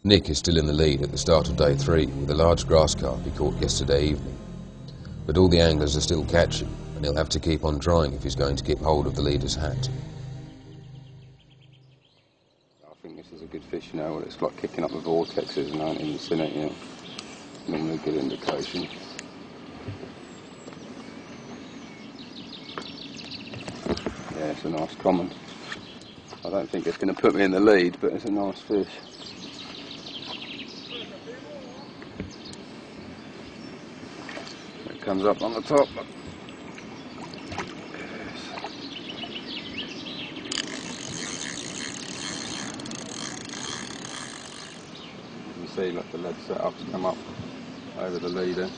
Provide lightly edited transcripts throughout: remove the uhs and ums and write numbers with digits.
Nick is still in the lead at the start of day 3 with a large grass carp he caught yesterday evening. But all the anglers are still catching, and he'll have to keep on trying if he's going to keep hold of the leader's hat. I think this is a good fish now. It's like kicking up the vortexes, and I haven't even seen it yet. Normally a good indication. Yeah, it's a nice common. I don't think it's going to put me in the lead, but it's a nice fish. It comes up on the top. You can see like the lead setup's come up over the leader.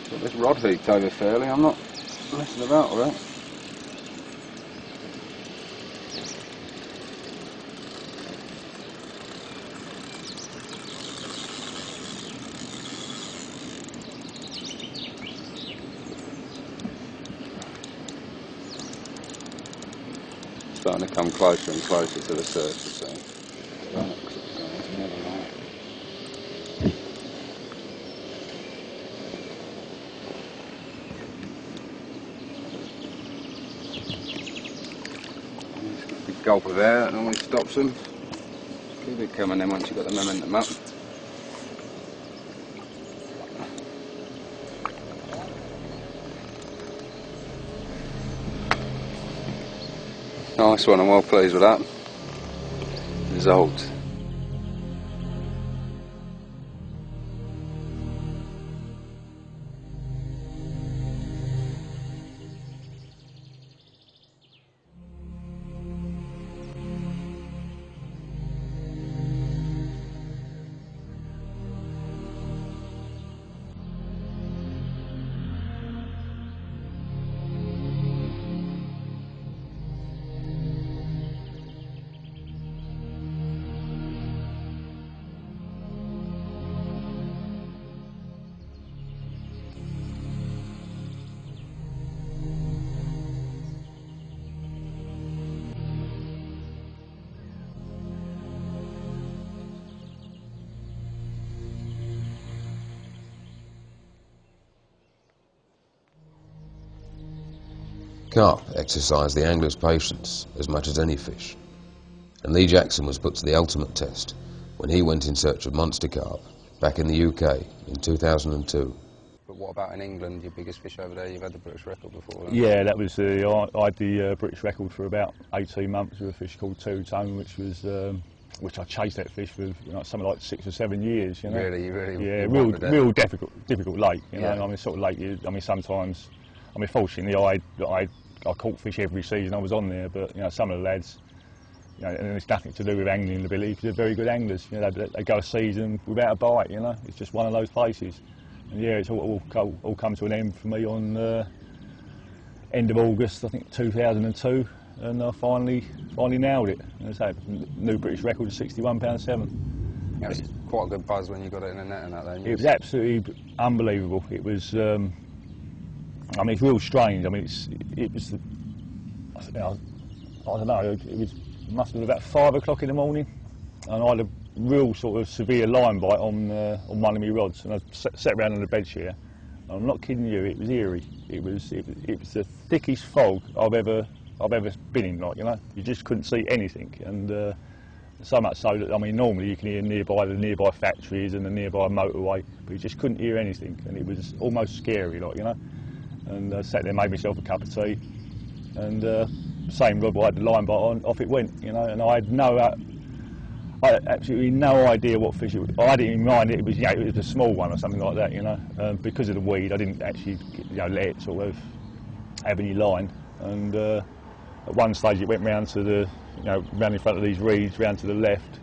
Got this rod hooked over fairly, I'm not messing about with it. Starting to come closer and closer to the surface, so big gulp of air, that normally stops them. Keep it coming then once you've got the momentum up. Nice one, I'm well pleased with that result. Carp exercise the angler's patience as much as any fish, and Lee Jackson was put to the ultimate test when he went in search of monster carp back in the UK in 2002. But what about in England, your biggest fish over there? You've had the British record before, haven't you? Yeah, that was I had the British record for about 18 months with a fish called 2-tone, which I chased that fish for something like 6 or 7 years. You know? Really, yeah, real difficult lake. You know, yeah. I mean, sort of lake. I mean, sometimes. I mean, fortunately, I caught fish every season I was on there, but some of the lads, and it's nothing to do with angling ability, because they're very good anglers. They go a season without a bite. It's just one of those places. And yeah, it's all come to an end for me on end of August, I think 2002, and I finally nailed it. And I say, new British record of £61.7. Yeah, it was quite a good buzz when you got it in the net and that. Then. It was absolutely unbelievable. It was. I mean, it's real strange. I mean, it was. I don't know. It must have been about 5 o'clock in the morning, and I had a real sort of severe line bite on one of my rods, and I sat around on the bed chair. And I'm not kidding you. It was eerie. It was the thickest fog I've ever been in. You just couldn't see anything, and so much so that normally you can hear the nearby factories and the nearby motorway, but you just couldn't hear anything, and it was almost scary, And I sat there, made myself a cup of tea, and same rod I had the line bite on, off it went, and I had absolutely no idea what fish it was. I didn't even mind it was, it was a small one or something like that, because of the weed, I didn't actually, let it sort of have any line, and at one stage it went round to the, round in front of these reeds, round to the left.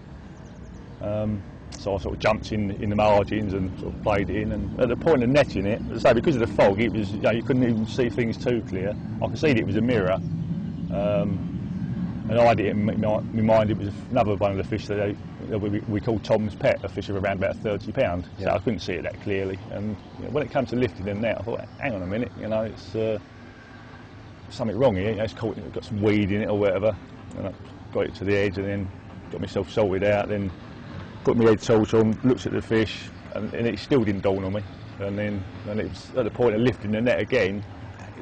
So I sort of jumped in the margins and sort of played it in, and at the point of netting it, as I say, because of the fog, it was, you couldn't even see things too clear. I could see that it was a mirror, and And I had it in my mind, it was another one of the fish that we call Tom's Pet, a fish of around about 30 pounds. So I couldn't see it that clearly. And when it comes to lifting them now, I thought, hang on a minute, it's something wrong here. It's got some weed in it or whatever. And I got it to the edge and then got myself salted out, then put my head salt on, looked at the fish, and it still didn't dawn on me. And then it was at the point of lifting the net again,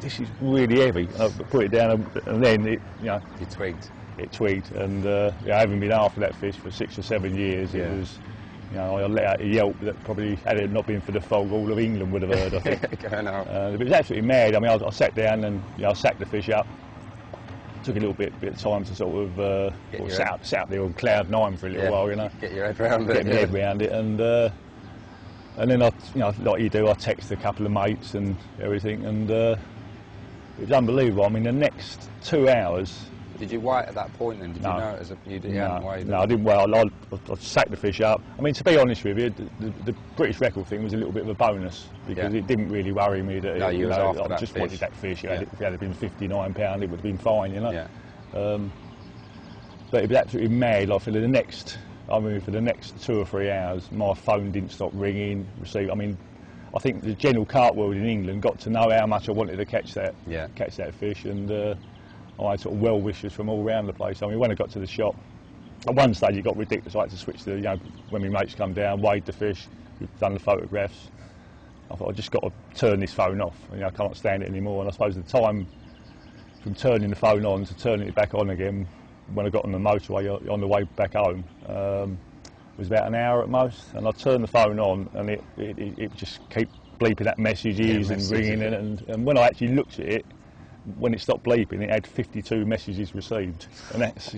this is really heavy. I put it down and then it, You twigged. It twigged, and I haven't been after that fish for 6 or 7 years. Yeah. It was, I let out a yelp that probably, had it not been for the fog, all of England would have heard, I think. Going out. It was absolutely mad. I mean, I sat down and I sacked the fish up. Took a little bit of time to sort of sat up there on cloud 9 for a little while, Get your head round it. Get my head round it, and then like you do, I text a couple of mates and everything, and it was unbelievable. I mean, the next 2 hours. Did you wait at that point then? Did you know it as you hadn't waited? No, I didn't wait. I sacked the fish up. I mean, to be honest with you, the British record thing was a little bit of a bonus because it didn't really worry me that I just wanted that fish. If it had been £59, it would have been fine, Yeah. But it was absolutely mad. Like for the next 2 or 3 hours, my phone didn't stop ringing. I mean, I think the general carp world in England got to know how much I wanted to catch that fish, and I had sort of well-wishers from all around the place. I mean, when I got to the shop, at one stage it got ridiculous. I had to switch to, when my mates come down, weighed the fish, we've done the photographs. I thought, I just got to turn this phone off. I can't stand it anymore. And I suppose the time from turning the phone on to turning it back on again, when I got on the motorway on the way back home, was about an hour at most. And I turned the phone on, and it just kept bleeping out messages and ringing it. And when I actually looked at it, when it stopped bleeping, it had 52 messages received, and that's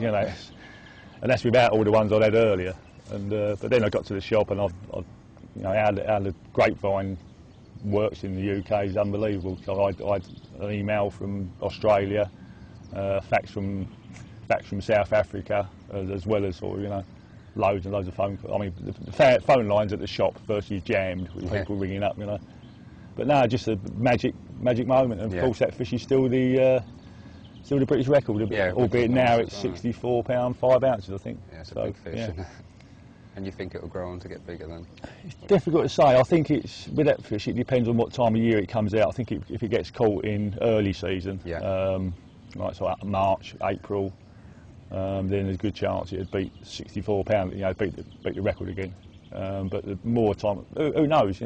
without all the ones I'd had earlier. And but then I got to the shop, and how the grapevine works in the UK is unbelievable. So I had an email from Australia, fax from South Africa, as well as loads and loads of phone calls. I mean, the phone lines at the shop virtually jammed with people ringing up, But no, just a magic moment. And of course, that fish is still the British record, albeit now it's £64 5 ounces, I think. Yeah, it's a big fish. Yeah. And you think it will grow on to get bigger then? It's difficult to say. I think with that fish, it depends on what time of year it comes out. I think if it gets caught in early season, like sort of March, April, then there's a good chance it'd beat £64, beat the record again. But the more time, who knows?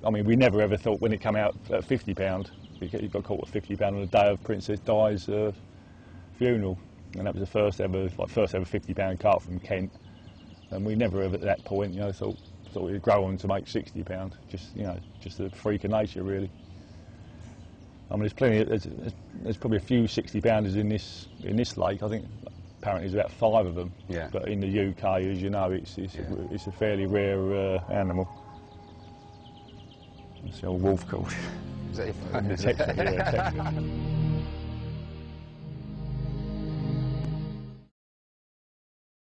I mean, we never ever thought when it came out at £50, it got caught at £50 on the day of Princess Di's funeral, and that was the first ever £50 carp from Kent. And we never ever at that point, thought it'd grow on to make £60. Just a freak of nature, really. I mean, there's probably a few 60-pounders in this lake. I think apparently there's about 5 of them. Yeah. But in the UK, as you know, it's a fairly rare animal. It's the old wolf called. Is that your phone?